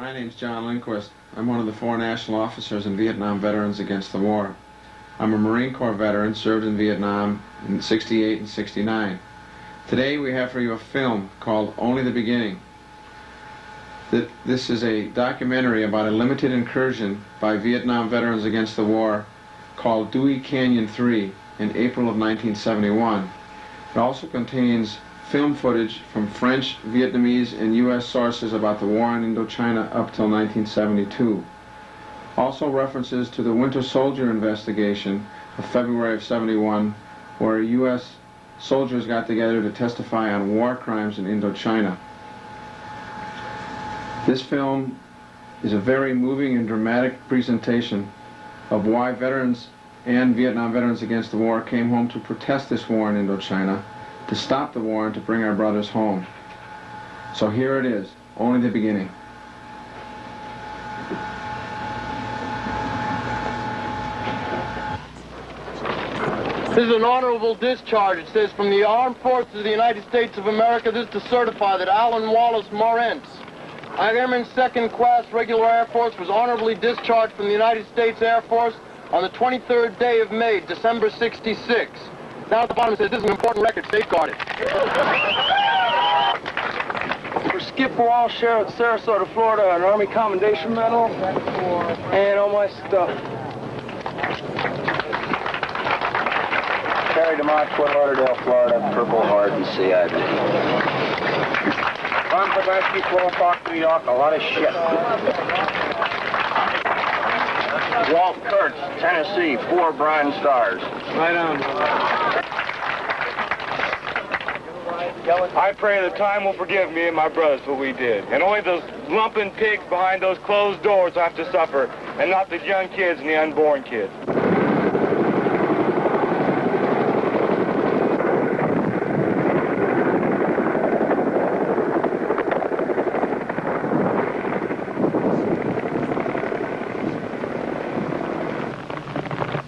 My name's John Lindquist. I'm one of the 4 national officers in Vietnam Veterans Against the War. I'm a Marine Corps veteran, served in Vietnam in '68 and '69. Today we have for you a film called Only the Beginning. This is a documentary about a limited incursion by Vietnam Veterans Against the War called Dewey Canyon 3 in April of 1971. It also contains film footage from French, Vietnamese, and U.S. sources about the war in Indochina up till 1972. Also references to the Winter Soldier investigation of February of '71, where U.S. soldiers got together to testify on war crimes in Indochina. This film is a very moving and dramatic presentation of why veterans and Vietnam Veterans Against the War came home to protest this war in Indochina, to stop the war and to bring our brothers home. So here it is, Only the Beginning. This is an honorable discharge. It says, from the Armed Forces of the United States of America, this is to certify that Alan Wallace Morentz, Airman 2nd Class Regular Air Force, was honorably discharged from the United States Air Force on the 23rd day of May, December '66. Down at the bottom it says, this is an important record, safeguarded. For Skip Wall, Sheriff, Sarasota, Florida, an Army Commendation Medal, and all my stuff. Terry DeMont, Fort Lauderdale, Florida, Purple Heart, and CIB. Ron Polanski, Floral Park, New York, a lot of shit. Walt Kurtz, Tennessee, 4 Bronze Stars. Right on. I pray that time will forgive me and my brothers for what we did. And only those lumping pigs behind those closed doors have to suffer, and not the young kids and the unborn kids.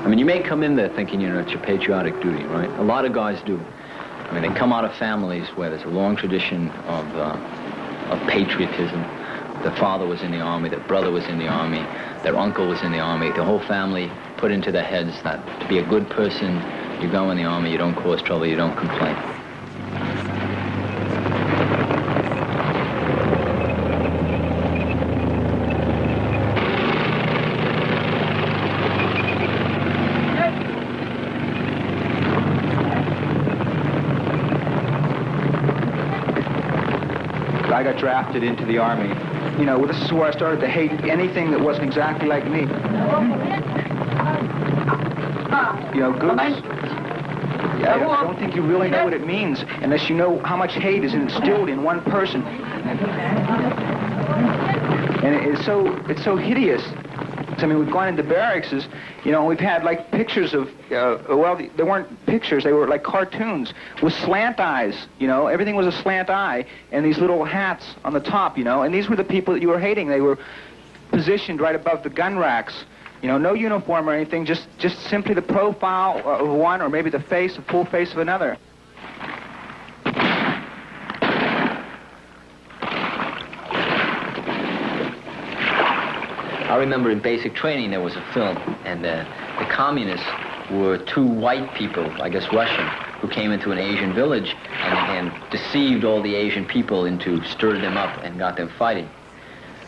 I mean, you may come in there thinking, you know, it's your patriotic duty, right? A lot of guys do. I mean, they come out of families where there's a long tradition of patriotism. Their father was in the Army, their brother was in the Army, their uncle was in the Army. The whole family put into their heads that to be a good person, you go in the Army, you don't cause trouble, you don't complain. I got drafted into the Army. You know, this is where I started to hate anything that wasn't exactly like me. You know, goodness. Yeah, I don't think you really know what it means unless you know how much hate is instilled in one person. And it's so hideous. I mean, we've gone into barracks, you know, we've had like pictures of, well, they weren't pictures, they were like cartoons with slant eyes, you know, everything was a slant eye, and these little hats on the top, you know, and these were the people that you were hating. They were positioned right above the gun racks, you know, no uniform or anything, just simply the profile of one, or maybe the full face of another. I remember in basic training there was a film, and the communists were 2 white people, I guess Russian, who came into an Asian village and deceived all the Asian people into stirred them up and got them fighting.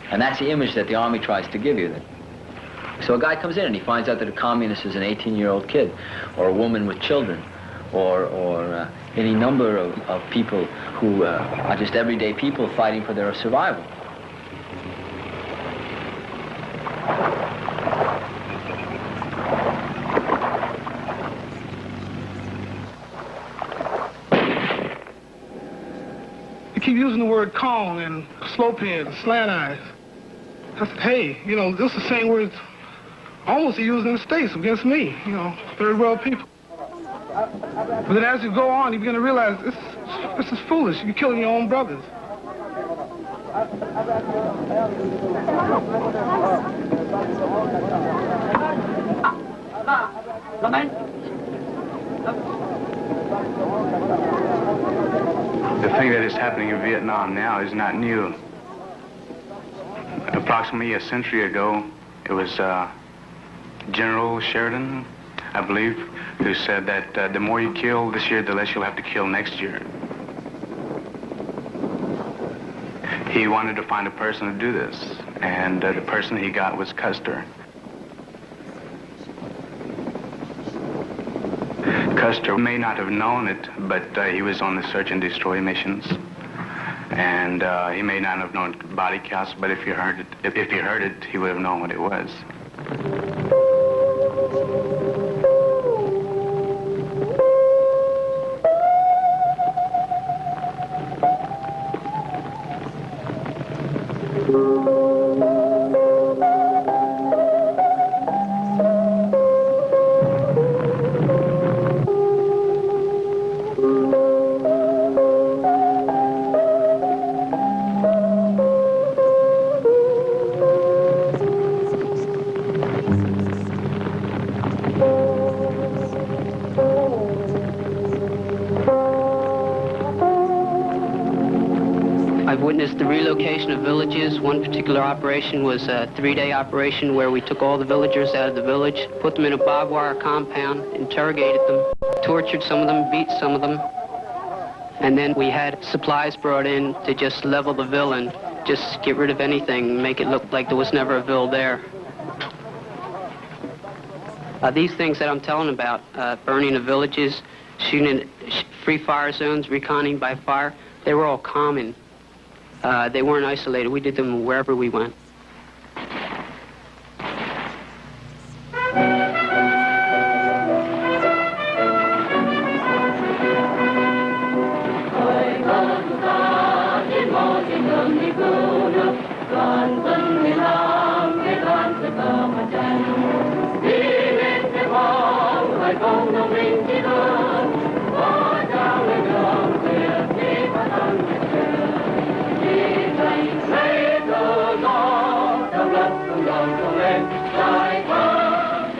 And that's the image that the Army tries to give you. So a guy comes in and he finds out that a communist is an 18-year-old kid, or a woman with children, or any number of people who are just everyday people fighting for their survival. You keep using the word Kong and slow pins and slant eyes. I said, hey, you know, this is the same words almost used in the States against me, you know, third world people. But then as you go on, you begin to realize this is foolish. You're killing your own brothers. The thing that is happening in Vietnam now is not new. Approximately a century ago, it was General Sheridan, I believe, who said that the more you kill this year, the less you'll have to kill next year. He wanted to find a person to do this, and the person he got was Custer. Custer may not have known it, but he was on the search and destroy missions. And he may not have known body counts, but if he heard it, he would have known what it was. I've witnessed the relocation of villages. One particular operation was a 3-day operation where we took all the villagers out of the village, put them in a barbed wire compound, interrogated them, tortured some of them, beat some of them, and then we had supplies brought in to just level the ville and just get rid of anything, make it look like there was never a ville there. These things that I'm telling about, burning of villages, shooting in free fire zones, reconning by fire, they were all common. They weren't isolated. We did them wherever we went.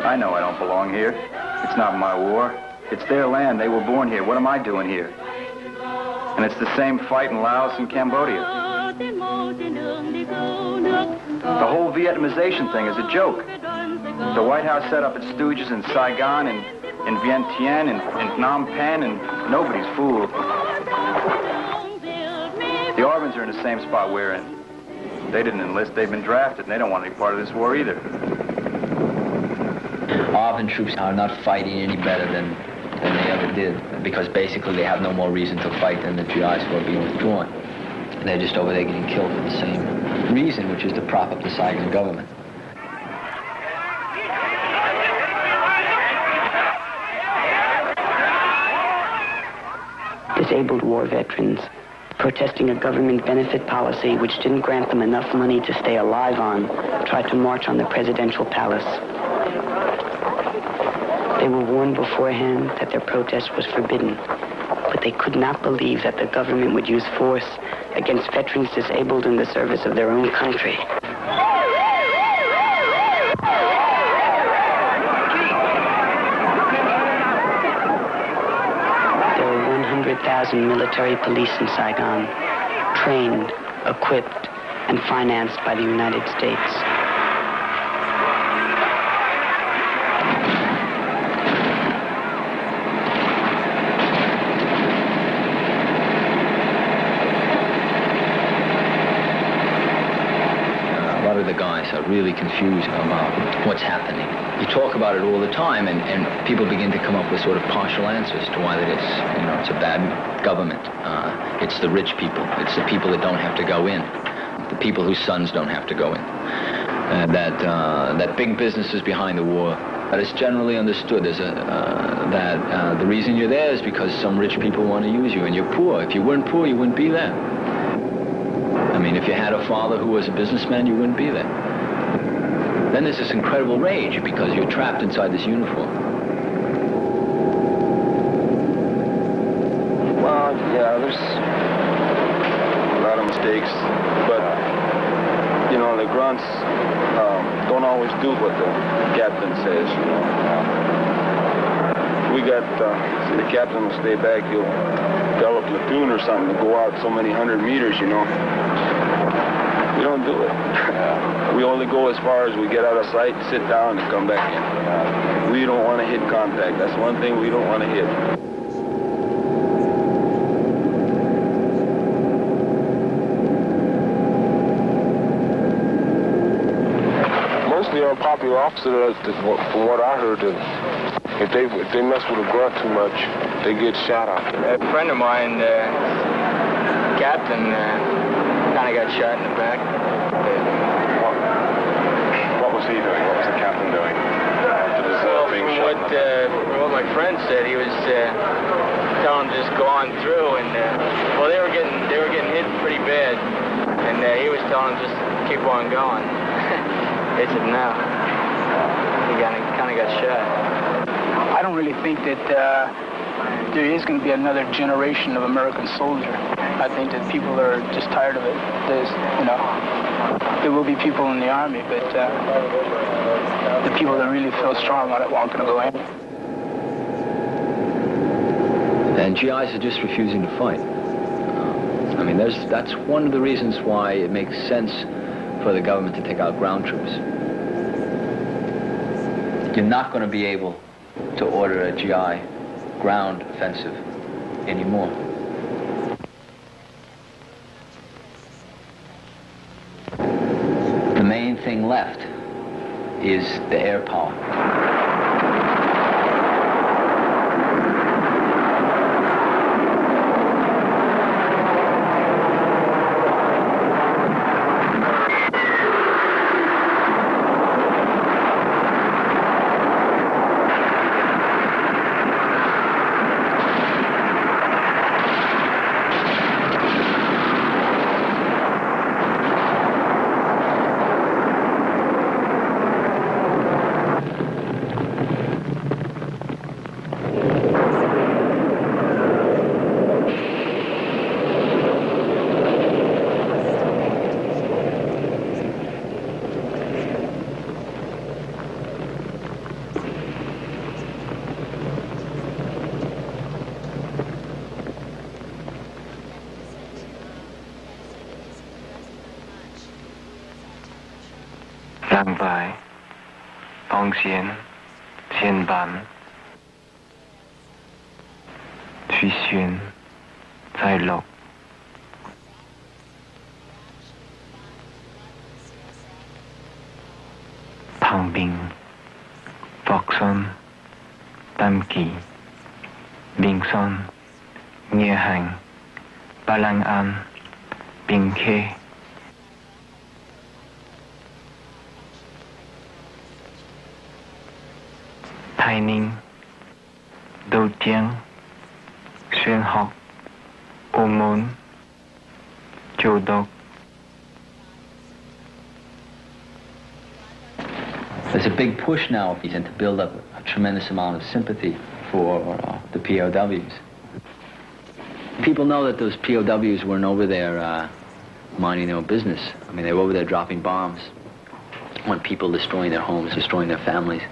I know I don't belong here. It's not my war. It's their land. They were born here. What am I doing here? And it's the same fight in Laos and Cambodia. The whole Vietnamization thing is a joke. The White House set up its stooges in Saigon and in Vientiane and in Phnom Penh, and nobody's fooled. The Orphans are in the same spot we're in. They didn't enlist. They've been drafted, and they don't want any part of this war either. ARVN troops are not fighting any better than they ever did, because basically they have no more reason to fight than the GIs who are being withdrawn. And they're just over there getting killed for the same reason, which is to prop up the Saigon government. Disabled war veterans protesting a government benefit policy which didn't grant them enough money to stay alive on, tried to march on the presidential palace. They were warned beforehand that their protest was forbidden, but they could not believe that the government would use force against veterans disabled in the service of their own country. There were 100,000 military police in Saigon, trained, equipped, and financed by the United States. The guys are really confused about what's happening. You talk about it all the time, and people begin to come up with sort of partial answers to why that it's a bad government. It's the rich people. It's the people that don't have to go in. The people whose sons don't have to go in. That big business is behind the war. That it's generally understood as that the reason you're there is because some rich people want to use you, and you're poor. If you weren't poor, you wouldn't be there. I mean, if you had a father who was a businessman, you wouldn't be there. Then there's this incredible rage because you're trapped inside this uniform. Well, yeah, there's a lot of mistakes, but, you know, the grunts don't always do what the captain says, you know. The captain will stay back, he'll tell a platoon or something to go out so many 100 meters, you know. We don't do it. We only go as far as we get out of sight, sit down, and come back in. We don't want to hit contact. That's one thing we don't want to hit. Mostly unpopular officers, from what I heard, that if they mess with a grunt too much, they get shot out there. A friend of mine, captain, kind of got shot in the back. What was he doing? What was the captain doing to deserve being shot in the back? From what my friend said, he was telling them just go on through, and well, they were getting hit pretty bad, and he was telling them just keep on going. They said no. He kind of got shot. I don't really think that there is going to be another generation of American soldier. I think that people are just tired of it. There will be people in the army, but the people that really feel strong on it aren't going to go in. And GIs are just refusing to fight. I mean, that's one of the reasons why it makes sense for the government to take out ground troops. You're not going to be able to order a GI ground offensive anymore. The main thing left is the air power. Lang bài, bóng xiên, xiên bàn, truy xuyên, giải lộc. Thang binh, vọc son, tam kỳ, binh son, nghĩa hành, ba lang an, binh khê. Thái Ninh, Đầu Tiên, Xuyên Học, Ô Môn, Châu Đốc. There's a big push now to build up a tremendous amount of sympathy for the POWs. People know that those POWs weren't over there minding their own business. I mean, they were over there dropping bombs on people, destroying their homes, destroying their families.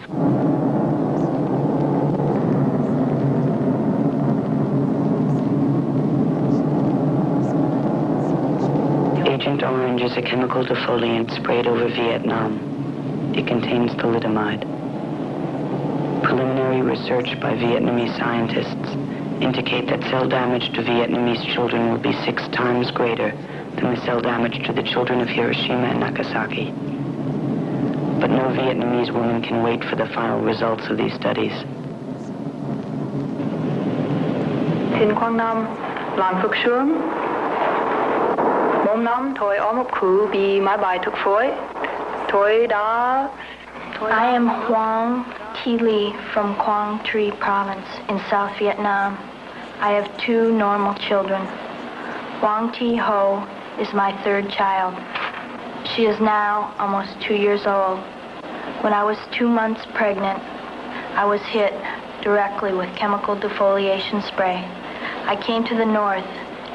Agent Orange is a chemical defoliant sprayed over Vietnam. It contains thalidomide. Preliminary research by Vietnamese scientists indicate that cell damage to Vietnamese children will be 6 times greater than the cell damage to the children of Hiroshima and Nagasaki. But no Vietnamese woman can wait for the final results of these studies. Thiên Quang Nam, Lan Phước Sướng. Mom Nam, Toi Omok Khu, Bi My Bai Tuk Phoi. Toi Da. I am Hoang Thi Lee from Quang Tri Province in South Vietnam. I have 2 normal children. Hoang Thi Ho is my 3rd child. She is now almost 2 years old. When I was 2 months pregnant, I was hit directly with chemical defoliation spray. I came to the north,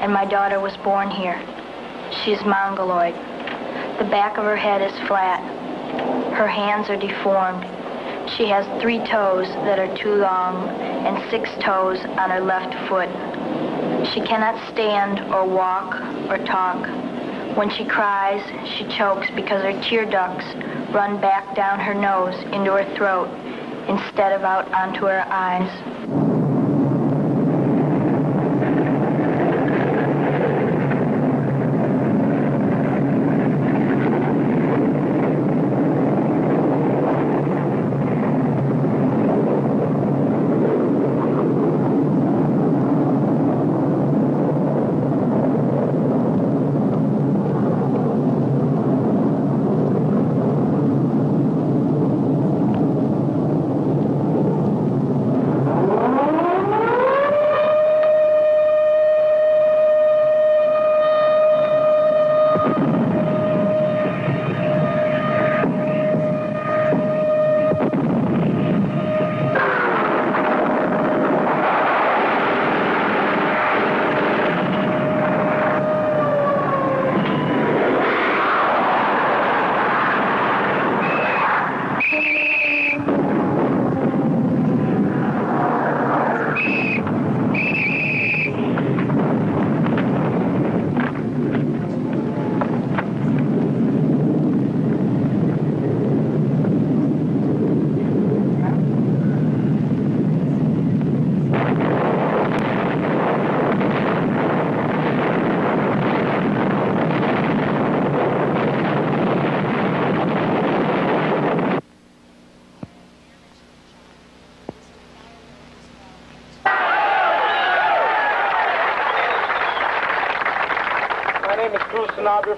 and my daughter was born here. She is mongoloid. The back of her head is flat. Her hands are deformed. She has 3 toes that are too long and 6 toes on her left foot. She cannot stand or walk or talk. When she cries, she chokes because her tear ducts run back down her nose into her throat instead of out onto her eyes.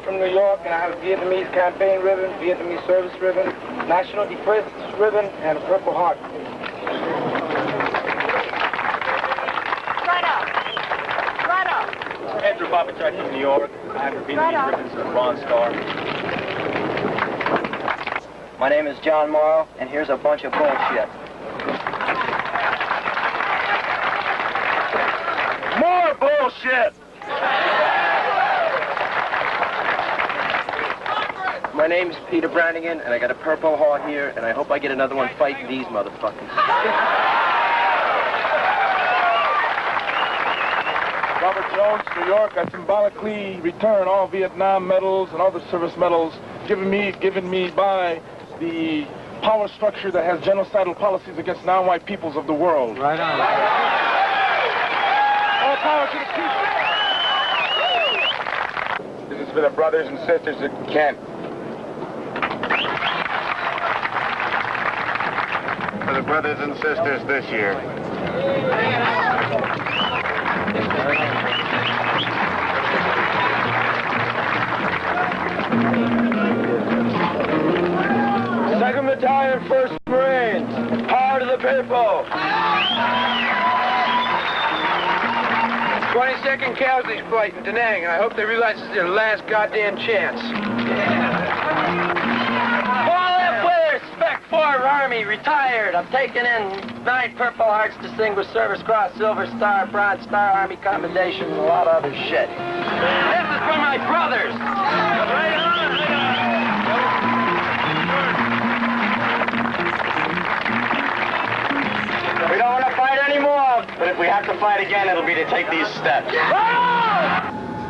From New York, and I have a Vietnamese campaign ribbon, Vietnamese service ribbon, National Defense ribbon, and a Purple Heart. Right up. Andrew Bobachek from New York. I have a Vietnamese ribbons and a Bronze Star. My name is John Morrow, and here's a bunch of bullshit. More bullshit! My name's Peter Brannigan, and I got a Purple Heart here, and I hope I get another one fighting these motherfuckers. Robert Jones, New York. I symbolically return all Vietnam medals and other service medals given me by the power structure that has genocidal policies against non-white peoples of the world. Right on. All power to the people. This is for the brothers and sisters at Kent. For the brothers and sisters this year. Second Battalion, 1st Marines. Power to the people. 22nd Cavalry's fighting Da Nang, and I hope they realize it's their last goddamn chance. All that with respect, 4th Army, retired. I'm taking in 9 Purple Hearts, Distinguished Service Cross, Silver Star, Bronze Star, Army Commendation, and a lot of other shit. This is for my brothers. We don't want to fight anymore, but if we have to fight again, it'll be to take these steps.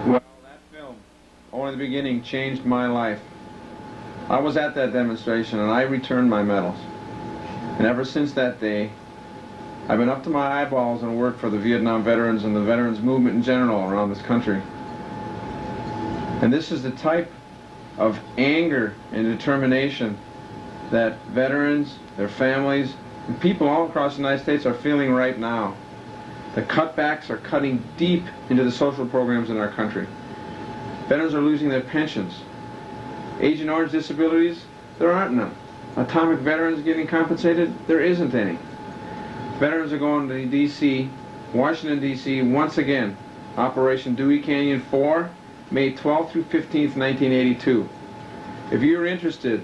Well, that film, only the beginning, changed my life. I was at that demonstration and I returned my medals. And ever since that day, I've been up to my eyeballs in work for the Vietnam veterans and the veterans movement in general around this country. And this is the type of anger and determination that veterans, their families, and people all across the United States are feeling right now. The cutbacks are cutting deep into the social programs in our country. Veterans are losing their pensions. Agent Orange disabilities, there aren't none. Atomic veterans getting compensated, there isn't any. Veterans are going to D.C., Washington, D.C. once again. Operation Dewey Canyon 4, May 12th through 15th, 1982. If you're interested,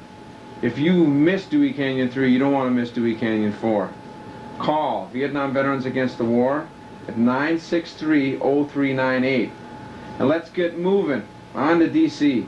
if you missed Dewey Canyon 3, you don't want to miss Dewey Canyon 4. Call Vietnam Veterans Against the War at 963-0398. And let's get moving on to D.C.